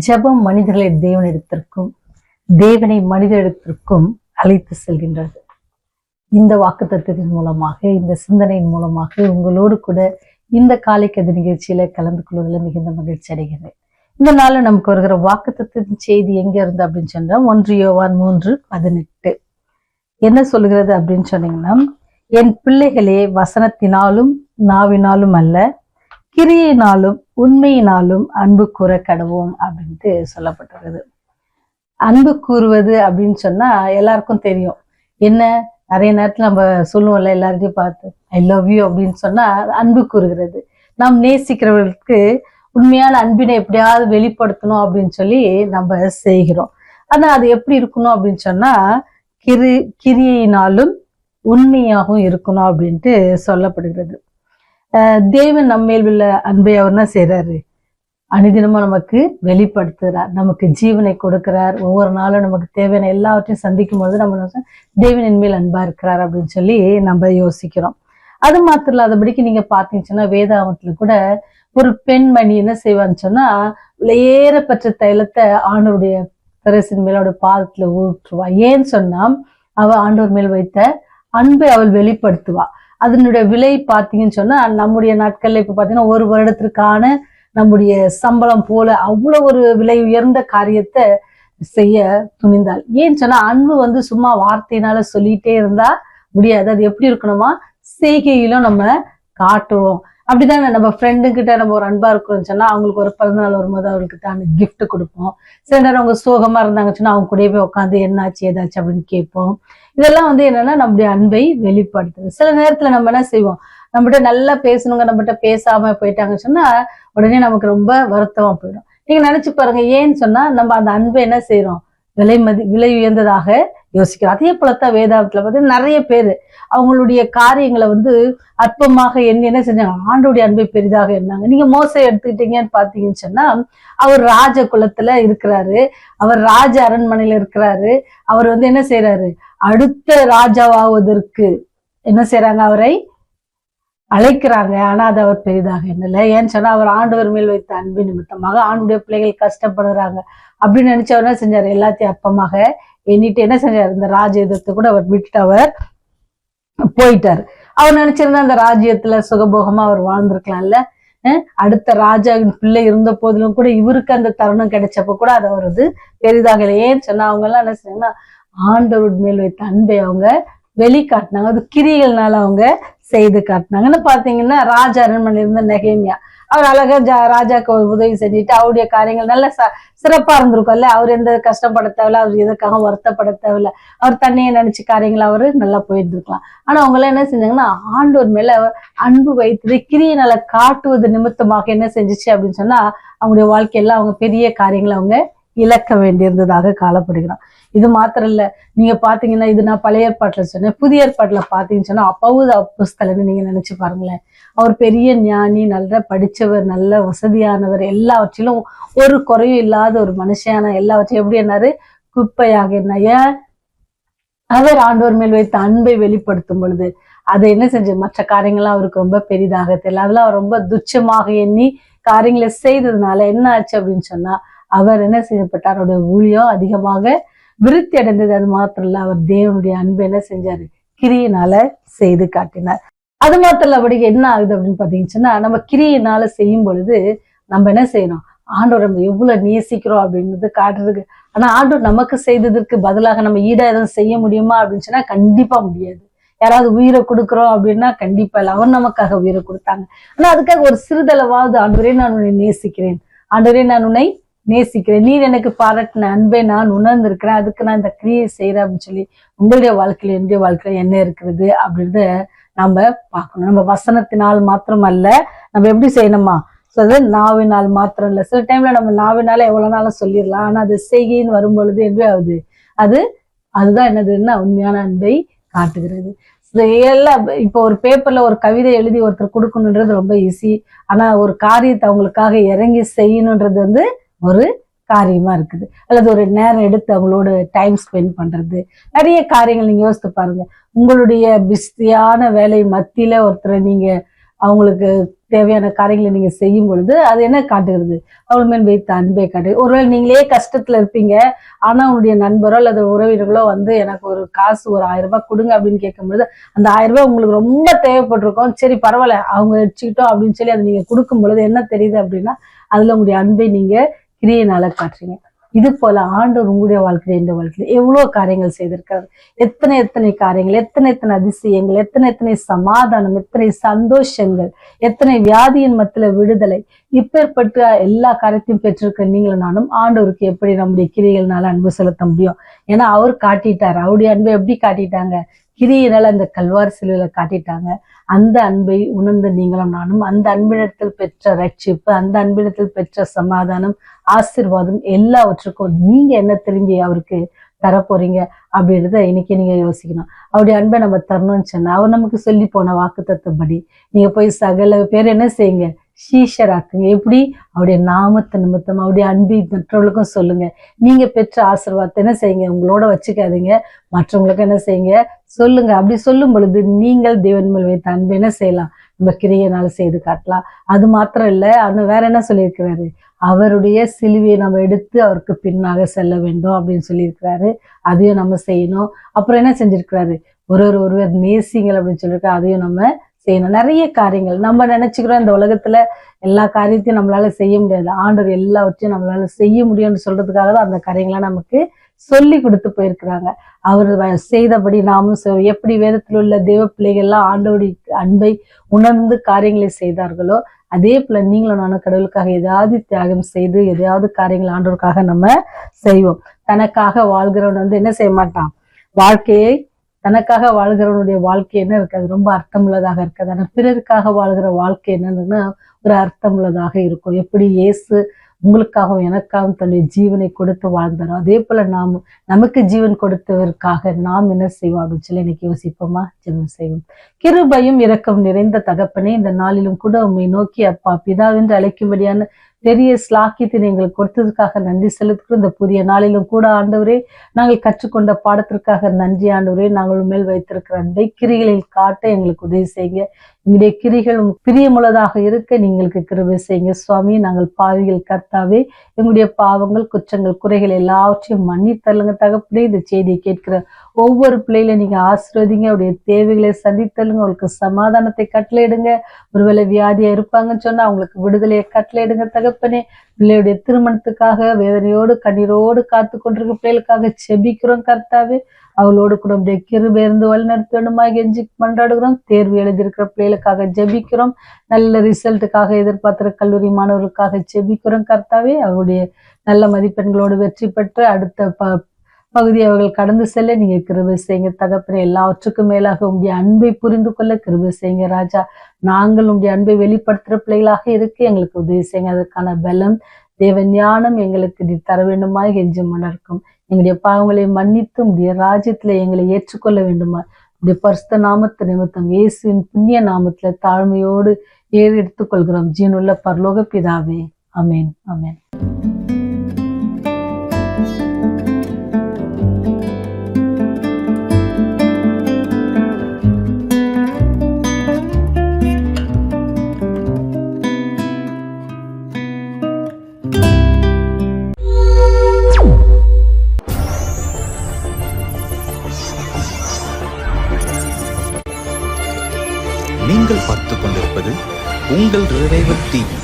ஜெபம் மனிதர்களை தேவனிடத்திற்கும் தேவனை மனிதனிடத்திற்கும் அழைத்து செல்கின்றது. இந்த வாக்குத்தத்தத்தின் மூலமாக, இந்த சிந்தனையின் மூலமாக உங்களோடு கூட இந்த காலை கதை நிகழ்ச்சியில கலந்து கொள்வதில் மிகுந்த மகிழ்ச்சி அடைகிறேன். இந்த நாள்ல நமக்கு வருகிற வாக்குத்தத்தின் செய்தி எங்க இருந்து அப்படின்னு சொன்னா 1 யோவான் 3:18 என்ன சொல்லுகிறது அப்படின்னு சொன்னீங்கன்னா, என் பிள்ளைகளே, வசனத்தினாலும் நாவினாலும் அல்ல, கிரியினாலும் உண்மையினாலும் அன்பு கூற கடவோம் அப்படின்ட்டு சொல்லப்பட்டிருக்குது. அன்பு கூறுவது அப்படின்னு சொன்னா எல்லாருக்கும் தெரியும். என்ன, நிறைய நேரத்துல நம்ம சொல்லுவோம்ல, எல்லார்ட்டையும் பார்த்து ஐ லவ் யூ அப்படின்னு சொன்னா அன்பு கூறுகிறது. நாம் நேசிக்கிறவர்களுக்கு உண்மையான அன்பினை எப்படியாவது வெளிப்படுத்தணும் அப்படின்னு சொல்லி நம்ம செய்கிறோம். ஆனா அது எப்படி இருக்கணும் அப்படின்னு சொன்னா கிரியினாலும் உண்மையாகவும் இருக்கணும் அப்படின்ட்டு சொல்லப்படுகிறது. தேவன் நம்மேல் உள்ள அன்பை அவர் என்ன செய்யறாரு, அனுதினமும் நமக்கு வெளிப்படுத்துகிறார், நமக்கு ஜீவனை கொடுக்கிறார். ஒவ்வொரு நாளும் நமக்கு தேவையான எல்லாவற்றையும் சந்திக்கும் போது நம்ம தேவனின் மேல் அன்பா இருக்கிறார் அப்படின்னு சொல்லி நம்ம யோசிக்கிறோம். அது மாத்திரம் இல்லாதபடிக்கு நீங்க பாத்தீங்கன்னா வேதாகமத்துல கூட ஒரு பெண்மணி என்ன செய்வான்னு சொன்னா, ஏறப்பட்ட தைலத்தை ஆண்டவருடைய தரிசின் மேல அவருடைய பாதத்துல ஊற்றுவா. ஏன்னு சொன்னா அவ ஆண்டவர் மேல் வைத்த அன்பை அவள் வெளிப்படுத்துவா. அதனுடைய விலை பார்த்தீங்கன்னு சொன்னா நம்முடைய நாட்கள்ல இப்ப பாத்தீங்கன்னா 1 வருடத்திற்கான நம்முடைய சம்பளம் போல அவ்வளவு ஒரு விலை உயர்ந்த காரியத்தை செய்ய துணிந்தாள். ஏன்னு சொன்னா அன்பு சும்மா வார்த்தையினால சொல்லிட்டே இருந்தா முடியாது. அது எப்படி இருக்கணுமா, செய்கையிலும் நம்ம காட்டுவோம். அப்படிதானே நம்ம ஃப்ரெண்டு கிட்ட நம்ம ஒரு அன்பா இருக்கிறோம்னு சொன்னா அவங்களுக்கு ஒரு பிறந்தநாள் வரும்போது அவங்களுக்கு தான் கிஃப்ட் கொடுப்போம். சில நேரம் அவங்க சோகமா இருந்தாங்கன்னு சொன்னா அவங்க கூடயே போய் உட்காந்து என்னாச்சு ஏதாச்சும் அப்படின்னு கேட்போம். இதெல்லாம் என்னன்னா நம்முடைய அன்பை வெளிப்படுத்துது. சில நேரத்துல நம்ம என்ன செய்வோம், நம்மகிட்ட நல்லா பேசணுங்க, நம்மகிட்ட பேசாம போயிட்டாங்கன்னு சொன்னா உடனே நமக்கு ரொம்ப வருத்தமா போயிடும். நீங்க நினைச்சு பாருங்க, ஏன்னு சொன்னா நம்ம அந்த அன்பை என்ன செய்யறோம், விலை உயர்ந்ததாக யோசிக்கிறோம். அதே போலத்தான் வேதாகமத்துல பார்த்தீங்கன்னா நிறைய பேரு அவங்களுடைய காரியங்களை அற்பமாக என்ன செஞ்சாங்க, ஆண்டோடைய அன்பை பெரிதாக இருந்தாங்க. நீங்க மோசே எடுத்துக்கிட்டீங்கன்னு பாத்தீங்கன்னு சொன்னா அவர் ராஜ குலத்துல இருக்கிறாரு, அவர் ராஜ அரண்மனையில இருக்கிறாரு. அவர் என்ன செய்யறாரு, அடுத்த ராஜாவாவதற்கு என்ன செய்யறாங்க, அவரை அழைக்கிறாங்க. ஆனா அது அவர் பெரிதாக என்னல. ஏன்னு சொன்னா அவர் ஆண்டவர் மேல் வைத்த அன்பு நிமித்தமாக ஆண்டுடைய பிள்ளைகள் கஷ்டப்படுறாங்க அப்படின்னு நினைச்சு அவர் என்ன செஞ்சாரு, எல்லாத்தையும் அற்பமாக எண்ணிட்டு என்ன செஞ்சாரு, இந்த ராஜ்யத்தை கூட அவர் விட்டுட்டு அவர் போயிட்டாரு. அவர் நினைச்சிருந்தா அந்த ராஜ்யத்துல சுகபோகமா அவர் வாழ்ந்திருக்கலாம்ல. அடுத்த ராஜாவின் பிள்ளை இருந்த போதிலும் கூட இவருக்கு அந்த தருணம் கிடைச்சப்ப கூட அது அவர் பெரிதாக இல்லை. ஏன்னு சொன்னா அவங்க எல்லாம் என்ன செஞ்சாங்கன்னா ஆண்டவர் மேல் வைத்த அன்பை அவங்க வெளிக்காட்டினாங்க. அது கிரியைகள்னால அவங்க செய்து காட்டினாங்கன்னு பாத்தீங்கன்னா ராஜா அரண்மனையில இருந்த நெகேமியா அவர் அழகா ராஜாக்கு உதவி செஞ்சுட்டு அவருடைய காரியங்கள் நல்ல சிறப்பா இருந்திருக்கும்ல. அவர் எந்த கஷ்டப்பட தேவையில்ல, அவர் எதுக்காக வருத்தப்பட தேவையில்ல, அவர் தன்னையே நினைச்ச காரியங்கள் அவரு நல்லா போயிட்டு இருக்கலாம். ஆனா அவங்க எல்லாம் என்ன செஞ்சாங்கன்னா ஆண்டவர் மேல அன்பு வைத்தது கிரியினால காட்டுவது நிமித்தமாக என்ன செஞ்சுச்சு அப்படின்னு சொன்னா அவங்களுடைய வாழ்க்கையெல்லாம் அவங்க பெரிய காரியங்களை அவங்க இழக்க வேண்டியிருந்ததாக காணப்படுகிறோம். இது மாத்திரம் இல்ல, நீங்க பாத்தீங்கன்னா இது நான் பழைய ஏற்பாட்டுல சொன்னேன், புதிய ஏற்பாட்டுல பாத்தீங்கன்னு சொன்னா பவுல் அப்போஸ்தலன்னு நீங்க நினைச்சு பாருங்களேன். அவர் பெரிய ஞானி, நல்ல படிச்சவர், நல்ல வசதியானவர், எல்லாவற்றிலும் ஒரு குறையும் இல்லாத ஒரு மனுஷியான, எல்லாவற்றையும் எப்படி என்னாரு, குப்பையாக என்ன அவர் ஆண்டவர் மேல் வைத்த அன்பை வெளிப்படுத்தும் பொழுது அதை என்ன செஞ்சு மற்ற காரியங்கள்லாம் அவருக்கு ரொம்ப பெரிதாக தெரியல. அதெல்லாம் அவர் ரொம்ப துச்சமாக எண்ணி காரியங்களை செய்ததுனால என்ன ஆச்சு அப்படின்னு சொன்னா அவர் என்ன செய்யப்பட்டார், அவருடைய ஊழியம் அதிகமாக விருத்தி அடைந்தது. அது மாத்திரம் இல்ல, அவர் தேவனுடைய அன்பு என்ன செஞ்சாரு, கிரியினால செய்து காட்டினார். அது மாத்திரம் இல்லபடி என்ன ஆகுது அப்படின்னு பாத்தீங்கன்னா நம்ம கிரியினால செய்யும் பொழுது நம்ம என்ன செய்யணும், ஆண்டவர் நம்ம எவ்வளவு நேசிக்கிறோம் அப்படின்றது காட்டுறதுக்கு. ஆனா ஆண்டவர் நமக்கு செய்ததற்கு பதிலாக நம்ம ஈடா எதுவும் செய்ய முடியுமா அப்படின்னு சொன்னா கண்டிப்பா முடியாது. யாராவது உயிரை கொடுக்குறோம் அப்படின்னா கண்டிப்பா இல்லை, அவர் நமக்காக உயிரை கொடுத்தாங்க. ஆனா அதுக்காக ஒரு சிறிதளவாவது ஆண்டவரே நான் உன்னை நேசிக்கிறேன், ஆண்டவரே நான் உன்னை நேசிக்கிறேன், நீர் எனக்கு பாராட்டின அன்பை நான் உணர்ந்திருக்கிறேன், அதுக்கு நான் இந்த கிரியை செய்யறேன் அப்படின்னு சொல்லி உங்களுடைய வாழ்க்கையில என்னுடைய வாழ்க்கையில என்ன இருக்கிறது அப்படின்றத நம்ம பார்க்கணும். நம்ம வசனத்தினால் மாத்திரம் அல்ல, நம்ம எப்படி செய்யணுமா, நாவினால் மாத்திரம் இல்ல. சில டைம்ல நம்ம நாவினால எவ்வளவு நாளும் சொல்லிடலாம், ஆனா அது செய்கைன்னு வரும்பொழுது எப்படி ஆகுது, அதுதான் என்னதுன்னா உண்மையான அன்பை காட்டுகிறது. எல்லாம் இப்போ ஒரு பேப்பர்ல ஒரு கவிதை எழுதி ஒருத்தர் கொடுக்கணுன்றது ரொம்ப ஈஸி. ஆனா ஒரு காரியத்தை அவங்களுக்காக இறங்கி செய்யணுன்றது ஒரு காரியமா இருக்குது. அல்லது ஒரு நேரம் எடுத்து அவங்களோட டைம் ஸ்பெண்ட் பண்றது, நிறைய காரியங்கள் நீங்க யோசித்து பாருங்க. உங்களுடைய பிஸியான வேலை மத்தியில ஒருத்தரை நீங்க அவங்களுக்கு தேவையான காரியங்களை நீங்க செய்யும் பொழுது அது என்ன காட்டுகிறது? அவள் மேல் வைத்த அன்பை காட்டு. ஒருவேளை நீங்களே கஷ்டத்துல இருப்பீங்க, ஆனா உங்களுடைய நண்பரோ அல்லது உறவினர்களோ வந்து எனக்கு ஒரு காசு ஒரு 1000 ரூபாய் கொடுங்க அப்படின்னு கேட்கும்பொழுது, அந்த 1000 ரூபாய் உங்களுக்கு ரொம்ப தேவைப்பட்டிருக்கும். சரி பரவாயில்ல அவங்க வச்சுக்கிட்டோம் அப்படின்னு சொல்லி அதை நீங்க கொடுக்கும் பொழுது என்ன தெரியுது அப்படின்னா, அதுல உங்களுடைய அன்பை நீங்க கிரியையினால காட்டுறீங்க. இது போல ஆண்டவர் உங்களுடைய வாழ்க்கையில, இந்த வாழ்க்கையில எவ்வளவு காரியங்கள் செய்திருக்காரு. எத்தனை காரியங்கள், எத்தனை அதிசயங்கள், எத்தனை சமாதானம், எத்தனை சந்தோஷங்கள், எத்தனை வியாதியின் மத்தியில விடுதலை. இப்பேற்பட்ட எல்லா காரியத்தையும் பெற்றிருக்கிற நீங்களும் நானும் ஆண்டவருக்கு எப்படி நம்முடைய கிரியைகள்னால அன்பு செலுத்த முடியும்? ஏன்னா அவர் காட்டிட்டார். அவருடைய அன்பை எப்படி காட்டிட்டாங்க? கிரியினால அந்த கல்வாரி சிலுவையில காட்டிட்டாங்க. அந்த அன்பை உணர்ந்த நீங்களும் நானும் அந்த அன்பிடத்தில் பெற்ற ரட்சிப்பு, அந்த அன்பிடத்தில் பெற்ற சமாதானம், ஆசீர்வாதம் எல்லாவற்றுக்கும் நீங்க என்ன திரும்பி அவருக்கு தரப்போறீங்க அப்படின்றத இன்னைக்கு நீங்க யோசிக்கணும். அவருடைய அன்பை நம்ம தரணும்னு சொன்னா அவர் நமக்கு சொல்லி போன வாக்குத்தத்தப்படி நீங்க போய் சகல பேர் என்ன செய்யுங்க? சீஷராக்குங்க. எப்படி? அவருடைய நாமத்தை நிமித்தம் அவருடைய அன்பை மற்றவர்களுக்கும் சொல்லுங்க. நீங்க பெற்ற ஆசீர்வாதத்தை என்ன செய்யுங்க? உங்களோட வச்சுக்காதீங்க, மற்றவங்களுக்கு என்ன செய்யுங்க? சொல்லுங்க. அப்படி சொல்லும் பொழுது நீங்கள் தேவன் மேல் வைத்த அன்பை என்ன செய்யலாம்? நம்ம கிரியையினால செய்து காட்டலாம். அது மாத்திரம் இல்ல, அவனு வேற என்ன சொல்லியிருக்கிறாரு? அவருடைய சிலுவையை நம்ம எடுத்து அவருக்கு பின்னாக செல்ல வேண்டும் அப்படின்னு சொல்லியிருக்கிறாரு. அதையும் நம்ம செய்யணும். அப்புறம் என்ன செஞ்சிருக்கிறாரு? ஒருவர் நேசிங்கள் அப்படின்னு சொல்லியிருக்காரு. அதையும் நம்ம செய்யணும். நிறைய காரியங்கள் நம்ம நினைச்சுக்கிறோம் இந்த உலகத்துல எல்லா காரியத்தையும் நம்மளால செய்ய முடியாது. ஆண்டவர் எல்லாவற்றையும் நம்மளால செய்ய முடியும்னு சொல்றதுக்காக தான் அந்த காரியங்களை நமக்கு சொல்லி கொடுத்து போயிருக்கிறாங்க. அவர் செய்தபடி நாமும் எப்படி வேதத்தில் உள்ள தேவ பிள்ளைகள்லாம் ஆண்டவருடைய அன்பை உணர்ந்து காரியங்களை செய்தார்களோ, அதே போல நீங்களும் நானும் கடவுளுக்காக ஏதாவது தியாகம் செய்து எதையாவது காரியங்கள் ஆண்டவருக்காக நம்ம செய்வோம். தனக்காக வாழ்கிறவன் வந்து என்ன செய்ய மாட்டான்? வாழ்க்கையை தனக்காக வாழ்கிறவனுடைய வாழ்க்கை என்ன இருக்காது? ரொம்ப அர்த்தமுள்ளதாக இருக்காது. ஆனா பிறருக்காக வாழ்கிற வாழ்க்கை என்னன்னா ஒரு அர்த்தமுள்ளதாக இருக்கும். எப்படி இயேசு உங்களுக்காகவும் எனக்காகவும் தன்னுடைய ஜீவனை கொடுத்து வாழ்ந்தாரோ, அதே போல நமக்கு ஜீவன் கொடுத்ததற்காக நாம் என்ன செய்வோம் அப்படின்னு சொல்லி இன்னைக்கு யோசிப்போமா? ஜெபம் செய்வோம். கிருபையும் இரக்கம் நிறைந்த தகப்பனே, இந்த நாளிலும் கூட உண்மை நோக்கி அப்பா பிதாவென்று அழைக்கும்படியான பெரிய ஸ்லாக்கியத்தை எங்களுக்கு கொடுத்ததுக்காக நன்றி செலுத்துகிறோம். இந்த புதிய நாளிலும் கூட ஆண்டவரே, நாங்கள் கற்றுக்கொண்ட பாடத்திற்காக நன்றி ஆண்டவரே. நாங்கள் மேல் வைத்திருக்கிற அன்பை கிரிகளில் காட்ட எங்களுக்கு உதவி செய்யுங்க. எங்களுடைய கிரிகள் பிரியமுள்ளதாக இருக்க நீங்களுக்கு கிருபை செய்யுங்க சுவாமி. நாங்கள் பாவிகள் கர்த்தாவே, எங்களுடைய பாவங்கள், குற்றங்கள், குறைகள் எல்லாவற்றையும் மன்னித்தள்ளுங்க தகப்பனே. இந்த செய்தியை கேட்கிற ஒவ்வொரு பிள்ளைகளையும் நீங்க ஆசீர்வதிங்க. அவருடைய தேவைகளை சந்தித்தள்ளுங்க. அவங்களுக்கு சமாதானத்தை கட்டளையிடுங்க. ஒருவேளை வியாதியா இருப்பாங்கன்னு சொன்னா அவங்களுக்கு விடுதலையை கட்டளையிடுங்க தகப்பனே. பிள்ளையுடைய திருமணத்துக்காக வேதனையோடு கண்ணீரோடு காத்து கொண்டிருக்க பிள்ளைகளுக்காக செபிக்கிறோம் கர்த்தாவே. அவளோடு கூட அப்படியே கிருபை இருந்து வழிநடத்த வேண்டுமா கெஞ்சி மன்றாடுகிறோம். தேர்வு எழுதியிருக்கிற பிள்ளைகளுக்காக ஜெபிக்கிறோம். நல்ல ரிசல்ட்டுக்காக எதிர்பார்க்கிற கல்லூரி மாணவர்களுக்காக ஜெபிக்கிறோம் கர்த்தாவே. அவருடைய நல்ல மதிப்பெண்களோடு வெற்றி பெற்று அடுத்த பகுதி அவர்கள் கடந்து செல்ல நீங்க கிருபை செய்யுங்க தகப்பனே. எல்லாவற்றுக்கும் மேலாக உங்களுடைய அன்பை புரிந்து கொள்ள கிருபை செய்யுங்க ராஜா. நாங்கள் உங்களுடைய அன்பை வெளிப்படுத்துற பிள்ளைகளாக இருக்கு எங்களுக்கு உதவி செய்யுங்க. அதற்கான பலம், தேவ ஞானம் எங்களுக்கு நீ தர வேண்டுமா கெஞ்சி மணர்க்கும். எங்களுடைய பாவங்களை மன்னித்து உடைய ராஜ்யத்துல எங்களை ஏற்றுக்கொள்ள வேண்டுமா? உடைய பரிசுத்த நாமத்து நிமித்தம் இயேசுவின் புண்ணிய நாமத்துல தாழ்மையோடு எடுத்துக்கொள்கிறோம் ஜீவனுள்ள பரலோக பிதாவே. ஆமென். ஆமென். நீங்கள் பார்த்துக் கொண்டிருப்பது உங்கள் ரிவைவல் டிவி.